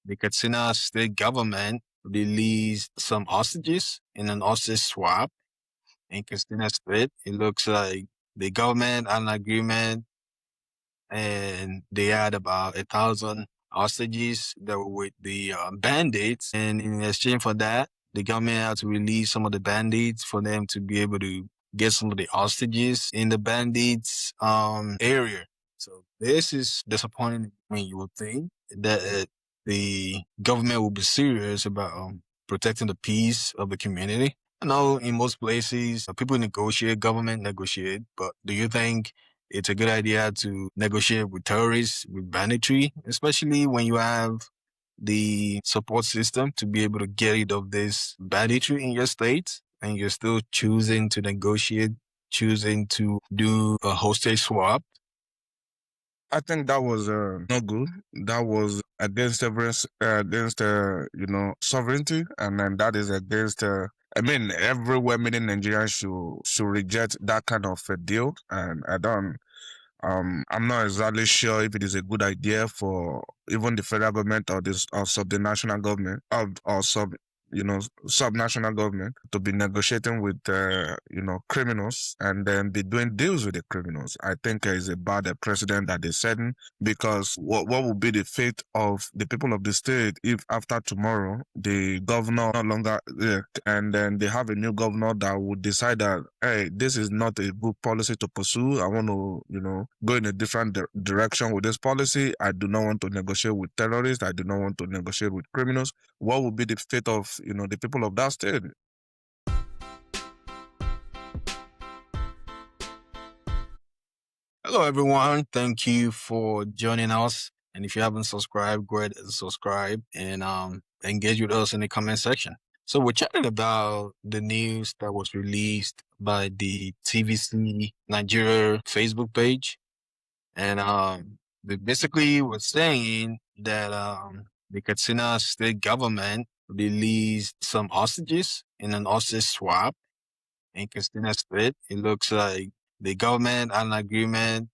the Katsina state government released some hostages in an hostage swap in Katsina state. It looks like the government had an agreement and they had about 1,000 hostages that were with the bandits. And in exchange for that, the government had to release some of the bandits for them to be able to get some of the hostages in the bandits area. So this is disappointing when you would think that the government will be serious about protecting the peace of the community. I know in most places people negotiate, government negotiate, but do you think it's a good idea to negotiate with terrorists, with banditry, especially when you have the support system to be able to get rid of this banditry in your state and you're still choosing to negotiate, choosing to do a hostage swap? I think that was not good. That was against sovereignty, and then that is against. I mean, every women Nigeria should reject that kind of a deal, and I don't. I'm not exactly sure if it is a good idea for even the federal government or this or sub the national government or subnational government to be negotiating with criminals and then be doing deals with the criminals. I think is a bad precedent that they're setting, because what will be the fate of the people of the state if after tomorrow the governor no longer and then they have a new governor that would decide that, hey, this is not a good policy to pursue. I want to go in a different direction with this policy. I do not want to negotiate with terrorists. I do not want to negotiate with criminals. What will be the fate of the people of that state? Hello, everyone. Thank you for joining us. And if you haven't subscribed, go ahead and subscribe and engage with us in the comment section. So we're chatting about the news that was released by the TVC Nigeria Facebook page. And they basically was saying that the Katsina state government released some hostages in an hostage swap in Katsina state. It looks like the government had an agreement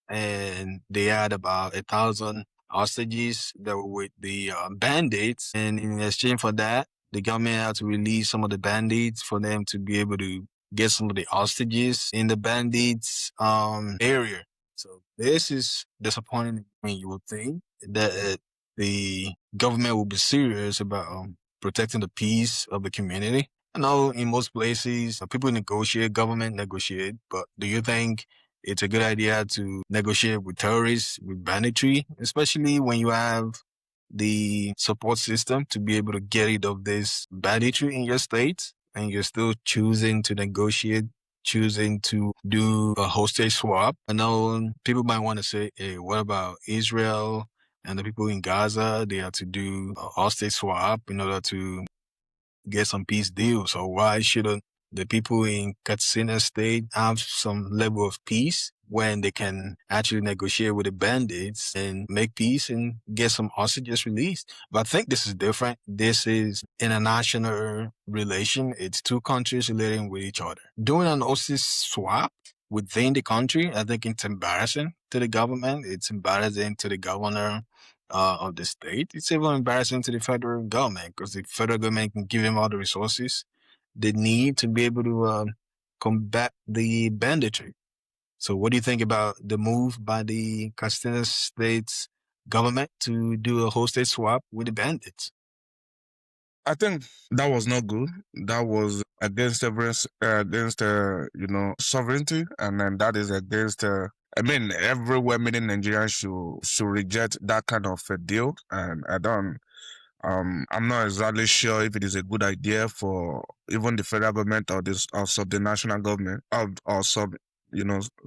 and they had about 1,000 hostages that were with the bandits. And in exchange for that, the government had to release some of the bandits for them to be able to get some of the hostages in the bandits area. So this is disappointing when you would think that the government will be serious about protecting the peace of the community. I know in most places people negotiate, government negotiate, but do you think it's a good idea to negotiate with terrorists, with banditry, especially when you have the support system to be able to get rid of this banditry in your state and you're still choosing to negotiate, choosing to do a hostage swap? I know people might want to say, hey, what about Israel and the people in Gaza? They have to do a hostage swap in order to get some peace deal. So why shouldn't the people in Katsina State have some level of peace when they can actually negotiate with the bandits and make peace and get some hostages released? But I think this is different. This is international relation. It's two countries relating with each other. Doing an hostage swap within the country, I think it's embarrassing to the government. It's embarrassing to the governor of the state. It's even embarrassing to the federal government because the federal government can give them all the resources they need to be able to combat the banditry. So what do you think about the move by the Katsina State's government to do a hostage swap with the bandits? I think that was not good. That was against sovereignty, and then that is against. I mean, every women in Nigeria should reject that kind of a deal, and I don't. I'm not exactly sure if it is a good idea for even the federal government or this or sub the national government or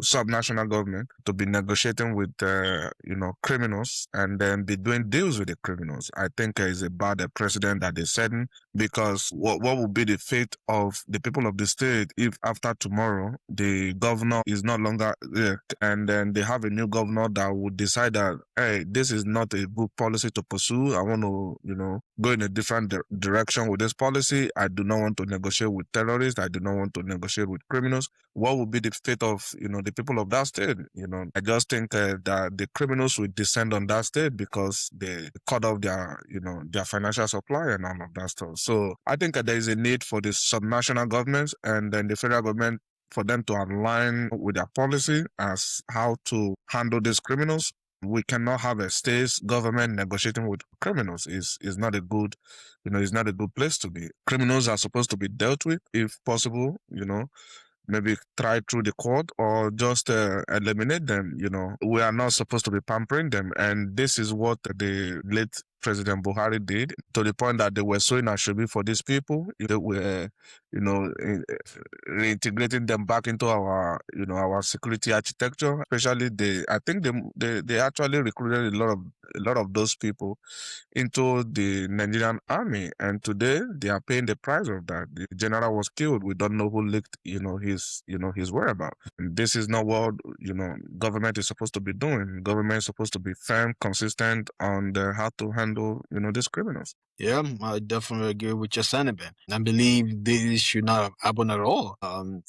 subnational government to be negotiating with criminals and then be doing deals with the criminals. I think is a bad precedent that they're setting, because what will be the fate of the people of the state if after tomorrow the governor is no longer there and then they have a new governor that would decide that, hey, this is not a good policy to pursue. I want to go in a different direction with this policy. I do not want to negotiate with terrorists. I do not want to negotiate with criminals. What will be the fate of of, the people of that state. I just think that the criminals will descend on that state because they cut off their financial supply and all of that stuff. So I think there is a need for the subnational governments and then the federal government for them to align with their policy as how to handle these criminals. We cannot have a state government negotiating with criminals. Is not a good, it's not a good place to be. Criminals are supposed to be dealt with if possible, maybe try through the court or just eliminate them. We are not supposed to be pampering them. And this is what the late President Buhari did, to the point that they were sowing ashobi for these people. They were, reintegrating them back into our security architecture. Especially I think they actually recruited a lot of those people into the Nigerian army, and today they are paying the price of that. The general was killed. We don't know who leaked, his whereabouts. And this is not what government is supposed to be doing. Government is supposed to be firm, consistent on how to handle these criminals. Yeah, I definitely agree with your sentiment. I believe this should not happen at all. And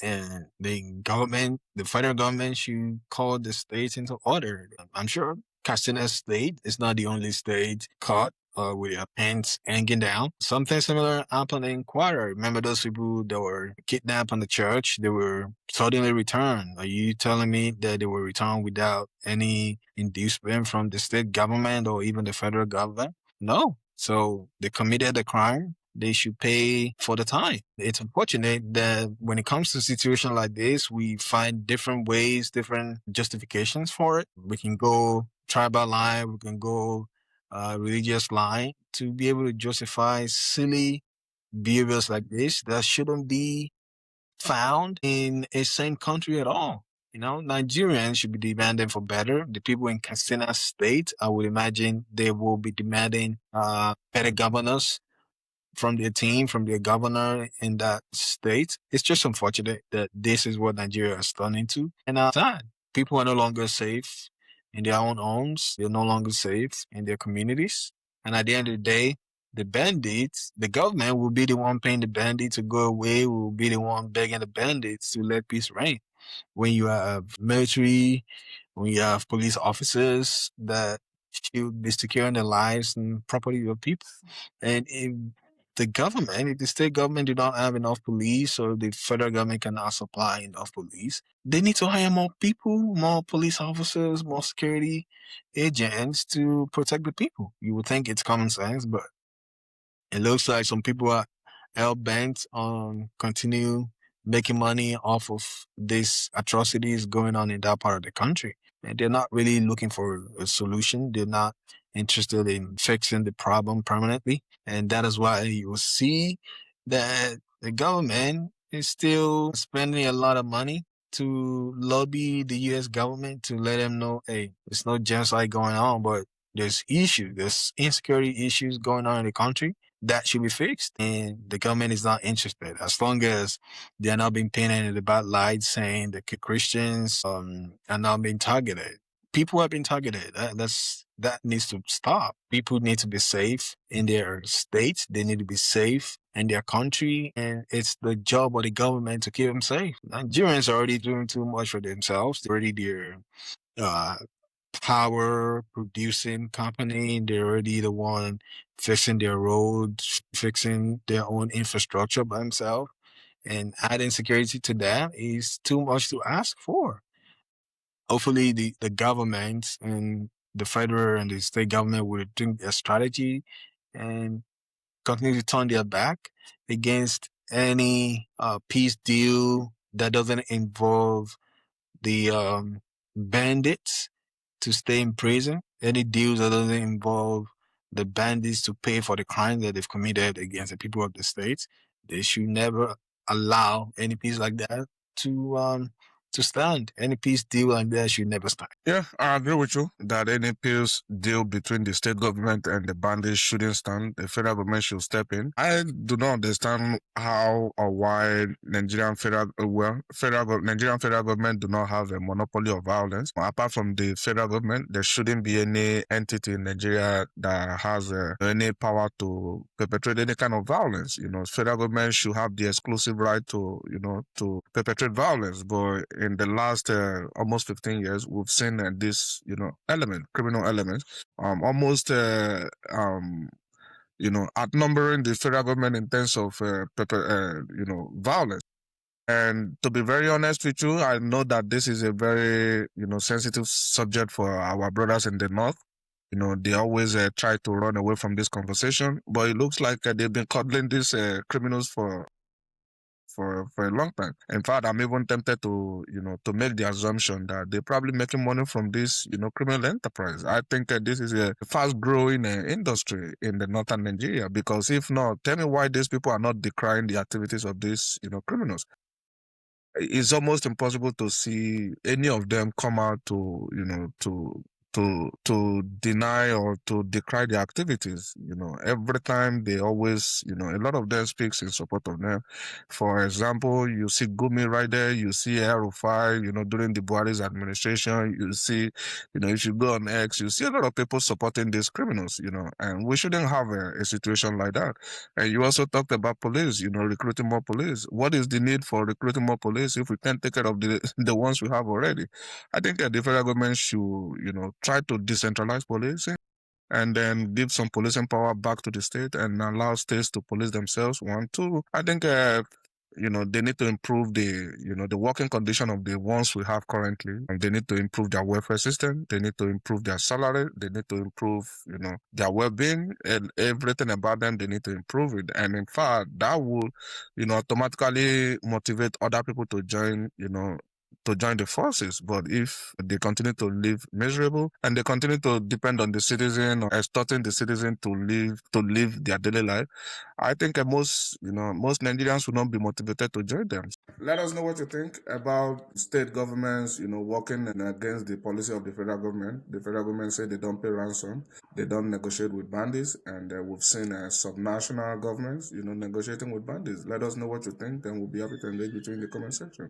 the federal government should call the states into order. I'm sure Katsina State is not the only state caught with their pants hanging down. Something similar happened in Quara. Remember those people that were kidnapped on the church? They were suddenly returned. Are you telling me that they were returned without any inducement from the state government or even the federal government? No. So they committed a crime. They should pay for the time. It's unfortunate that when it comes to a situation like this, we find different ways, different justifications for it. We can go tribal line, we can go religious line to be able to justify silly behaviors like this that shouldn't be found in a same country at all. Nigerians should be demanding for better. The people in Katsina State, I would imagine they will be demanding better governors from their team, from their governor in that state. It's just unfortunate that this is what Nigeria has turned into. And sad. People are no longer safe in their own homes. They're no longer safe in their communities. And at the end of the day, the bandits, the government will be the one paying the bandits to go away, will be the one begging the bandits to let peace reign. When you have military, when you have police officers that should be securing the lives and property of people. And if the state government do not have enough police, or the federal government cannot supply enough police, they need to hire more people, more police officers, more security agents to protect the people. You would think it's common sense, but it looks like some people are hell bent on continue making money off of these atrocities going on in that part of the country. And they're not really looking for a solution. They're not interested in fixing the problem permanently. And that is why you will see that the government is still spending a lot of money to lobby the US government to let them know, hey, there's no genocide going on, but there's insecurity issues going on in the country that should be fixed, and the government is not interested. As long as they're not being painted in the bad light, saying that Christians are not being targeted. People have been targeted. That needs to stop. People need to be safe in their states. They need to be safe in their country, and it's the job of the government to keep them safe. Nigerians are already doing too much for themselves. They're already their uh, power producing company. They're already the one fixing their roads, fixing their own infrastructure by themselves. And adding security to that is too much to ask for. Hopefully the government and the federal and the state government will think a strategy and continue to turn their back against any peace deal that doesn't involve the bandits to stay in prison. Any deals that doesn't involve the bandits to pay for the crime that they've committed against the people of the states, they should never allow any peace like that to stand. Any peace deal like that should never stand. Yeah, I agree with you that any peace deal between the state government and the bandits shouldn't stand. The federal government should step in. I do not understand how or why Nigerian federal government do not have a monopoly of violence. Apart from the federal government, there shouldn't be any entity in Nigeria that has any power to perpetrate any kind of violence. Federal government should have the exclusive right to perpetrate violence. But in the last almost 15 years, we've seen this, criminal element, almost, outnumbering the federal government in terms of violence. And to be very honest with you, I know that this is a very, sensitive subject for our brothers in the north. They always try to run away from this conversation, but it looks like they've been coddling these criminals for a long time. In fact, I'm even tempted to, to make the assumption that they're probably making money from this, criminal enterprise. I think this is a fast growing industry in the northern Nigeria, because if not, tell me why these people are not decrying the activities of these, criminals. It's almost impossible to see any of them come out to, to deny or to decry the activities. Every time they always, a lot of them speaks in support of them. For example, you see Gumi right there, you see El-Rufai, during the Buhari's administration, you see, if you go on X, you see a lot of people supporting these criminals, and we shouldn't have a situation like that. And you also talked about police, recruiting more police. What is the need for recruiting more police if we can't take care of the the ones we have already? I think the federal government should, try to decentralize policing and then give some policing power back to the state and allow states to police themselves. One, two. I think they need to improve the working condition of the ones we have currently. And they need to improve their welfare system. They need to improve their salary. They need to improve, their well-being and everything about them. They need to improve it. And in fact, that will, automatically motivate other people to join, to join the forces. But if they continue to live miserable and they continue to depend on the citizen or extorting the citizen to live their daily life, I think most Nigerians will not be motivated to join them. Let us know what you think about state governments, working against the policy of the federal government. The federal government say they don't pay ransom, they don't negotiate with bandits, and we've seen subnational governments, negotiating with bandits. Let us know what you think, and we'll be happy to engage with you in the comment section.